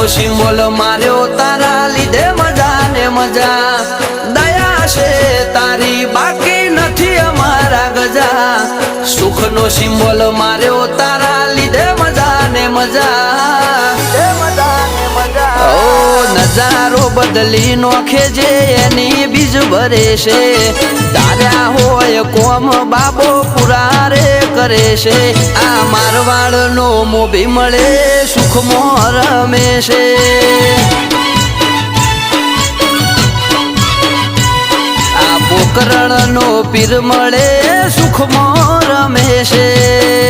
symbol માર્યો તારા લીધે મજા ને મજા દયા છે તારી બાકી નથી અમારા ગજા સુખનો સિમ્બોલ માર્યો તારા લીધે મજા ને મજા નજારો બદલી નોખે જે એની બીજ ભરે છે તાર્યા હોય કોમ બાબો પુરારે કરે છે આ મારવાડ નો મોભી મળે સુખમાં રમે છે આ પોકરણ નો પીર મળે સુખમાં રમે છે